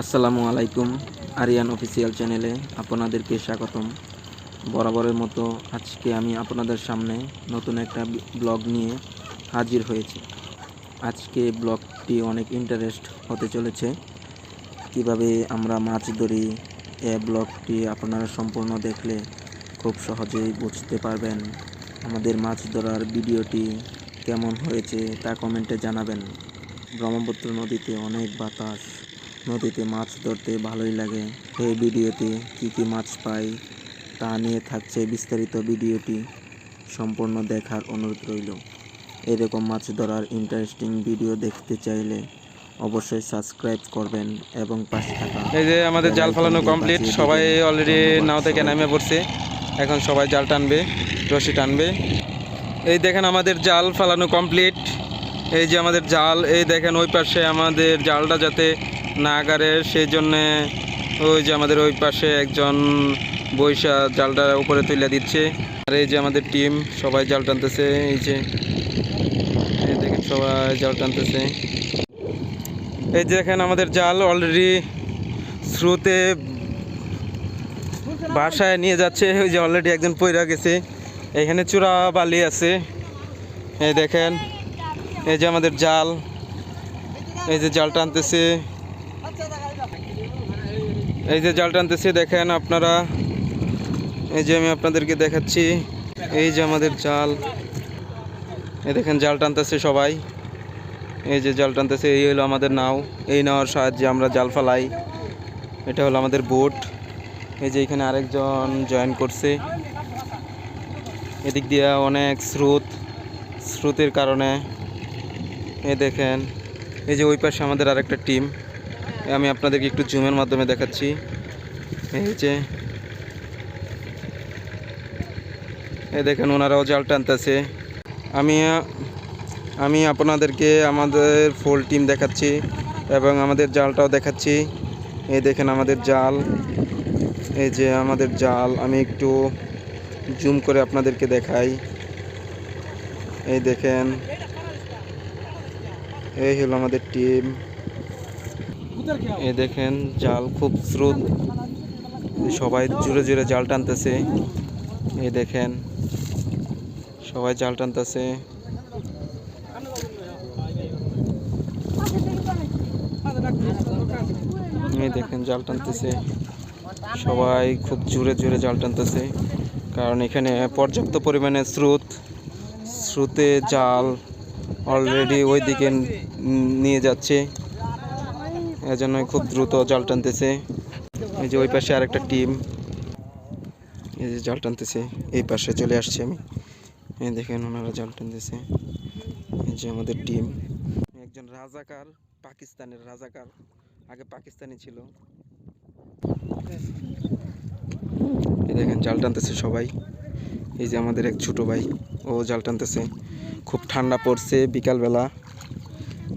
আসসালামু আলাইকুম। আরিয়ান অফিসিয়াল চ্যানেলে আপনাদেরকে স্বাগতম। বরাবরের মতো আজকে আমি আপনাদের সামনে নতুন একটা ব্লগ নিয়ে হাজির হয়েছি। আজকে ব্লগটি অনেক ইন্টারেস্ট হতে চলেছে। কিভাবে আমরা মাছ ধরি, ব্লগটি আপনারা সম্পূর্ণ দেখলে খুব সহজেই বুঝতে পারবেন। আমাদের মাছ ধরার ভিডিওটি কেমন হয়েছে তা কমেন্টে জানাবেন। ব্রহ্মপুত্র নদীতে অনেক বাতাস, নদীতে মাছ ধরতে ভালোই লাগে। এই ভিডিওতে কী কী মাছ পাই তা নিয়ে থাকছে বিস্তারিত। ভিডিওটি সম্পূর্ণ দেখার অনুরোধ রইল। এরকম মাছ ধরার ইন্টারেস্টিং ভিডিও দেখতে চাইলে অবশ্যই সাবস্ক্রাইব করবেন এবং পাশে থাকা এই যে আমাদের জাল ফালানো কমপ্লিট, সবাই অলরেডি নাও থেকে নামে পড়ছে। এখন সবাই জাল টানবে, রশি টানবে। এই দেখেন আমাদের জাল ফালানো কমপ্লিট। এই যে আমাদের জাল, এই দেখেন ওই পাশে আমাদের জালটা যাতে না গাড়ে সেই জন্যে ওই যে আমাদের ওই পাশে একজন বৈশা জালটা উপরে তুলে দিচ্ছে। আর এই যে আমাদের টিম সবাই জাল টানতেছে। এই যে দেখেন সবাই জাল টানতেছে। এই যে দেখেন আমাদের জাল অলরেডি স্রোতে বাসায় নিয়ে যাচ্ছে। ওই যে অলরেডি একজন পইরা গেছে। এখানে চূড়া বালি আছে। এই দেখেন, এই যে আমাদের জাল, এই যে জাল টানতেছে, এই যে জাল টানতেছে দেখেন আপনারা। এই যে আমি আপনাদেরকে দেখাচ্ছি, এই যে আমাদের জাল, এই দেখেন জাল টানতেছে সবাই। এই যে জাল টানতেছে, এই হলো আমাদের নাও। এই নাওয়ার সাহায্যে আমরা জাল ফালাই। এটা হলো আমাদের বোট। এই যে এখানে আরেকজন জয়েন করছে। এদিক দিয়ে অনেক স্রোতের কারণে এই দেখেন, এই যে ওই পাশে আমাদের আরেকটা টিম। আমি আপনাদেরকে একটু জুমের মাধ্যমে দেখাচ্ছি। এই যে এই দেখেন ওনারাও জাল টানতেছে। আমি আপনাদেরকে আমাদের ফুল টিম দেখাচ্ছি এবং আমাদের জালটাও দেখাচ্ছি। এই দেখেন আমাদের জাল, এই যে আমাদের জাল। আমি একটু জুম করে আপনাদেরকে দেখাই। এই দেখেন, এই হলো আমাদের টিম। এই দেখেন জাল খুব স্রোত, সবাই জোরে জোরে জাল টানতেছে। এই দেখেন সবাই জাল টানতেছে। এই দেখেন জাল টানতেছে, সবাই খুব জোরে জোরে জাল টানতেছে। কারণ এখানে পর্যাপ্ত পরিমাণে স্রোতে জাল অলরেডি ওই দিকে নিয়ে যাচ্ছে, এজন্য খুব দ্রুত জাল টানতেছে। এই যে ওই পাশে আরেকটা টিম, এই যে জাল টানতেছে। এই পাশে চলে আসছে আমি। এই দেখেন ওনারা জাল টানতেছে। এই যে আমাদের টিম, একজন রাজাকার, পাকিস্তানের রাজাকার, আগে পাকিস্তানি ছিল। এই দেখেন জাল টানতেছে সবাই। এই যে আমাদের এক ছোট ভাই, ও জাল টানতেছে। খুব ঠান্ডা পড়ছে বিকালবেলা,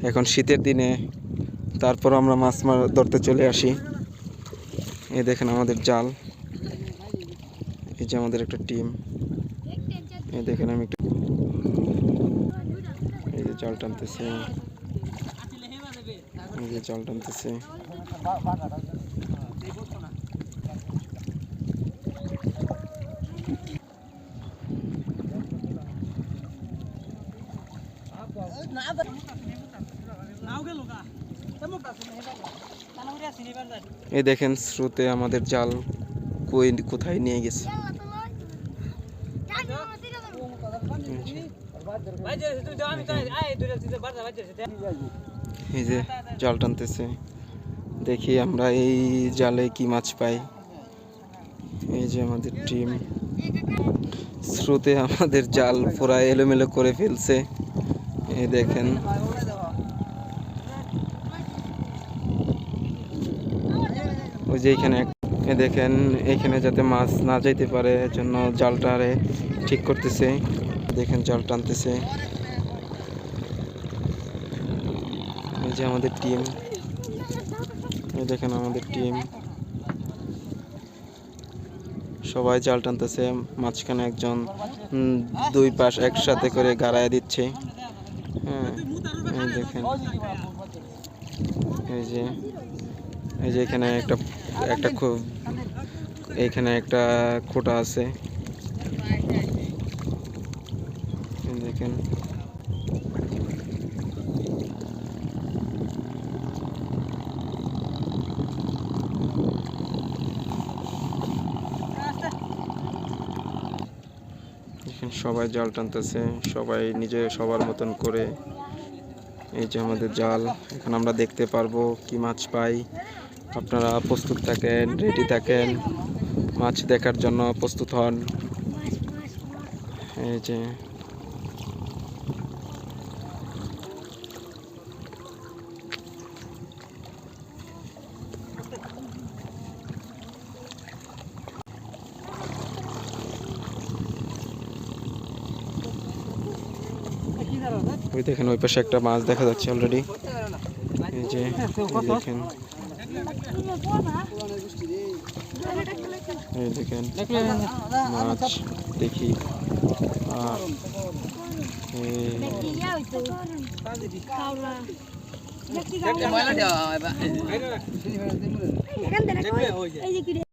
এখন শীতের দিনে, তারপর আমরা মাছ ধরতে চলে আসি। এই দেখেন আমাদের জাল, এই যে আমাদের একটা টিম। এই দেখেন আমি একটু, এই যে জাল টানতেছে, এই যে জাল টানতেছে। এই দেখেন স্রোতে আমাদের জাল কোথায় নিয়ে গেছে। এই যে জাল টানতেছে, দেখি আমরা এই জালে কি মাছ পাই। এই যে আমাদের টিম, স্রোতে আমাদের জাল পুরা এলোমেলো করে ফেলছে। এই দেখেন, ওই যে এখানে দেখেন, এখানে যাতে মাছ না যাইতে পারে জন্য জালটারে ঠিক করতেছে। দেখেন জাল টানতেছে। এই যে আমাদের টিম, এই দেখেন আমাদের টিম, সবাই জাল টানতেছে। মাঝখানে একজন দুই পাশ একসাথে করে গাড়ায় দিচ্ছে। হ্যাঁ, এই দেখেন, এই যে এই যে এখানে একটা একটা এইখানে একটা খোটা আছে, এই দেখেন। এখানে সবাই জাল টানতেছে, সবাই নিজে সবার মতন করে। এই যে আমাদের জাল, এখন আমরা দেখতে পারবো কি মাছ পাই। আপনারা প্রস্তুত থাকেন, রেডি থাকেন, মাছ দেখার জন্য প্রস্তুত হন। এই যে ওই দেখেন, ওই পাশে একটা মাছ দেখা যাচ্ছে অলরেডি। এই যে দেখেন, এই দেখেন মাছ দেখি। আর এখান থেকে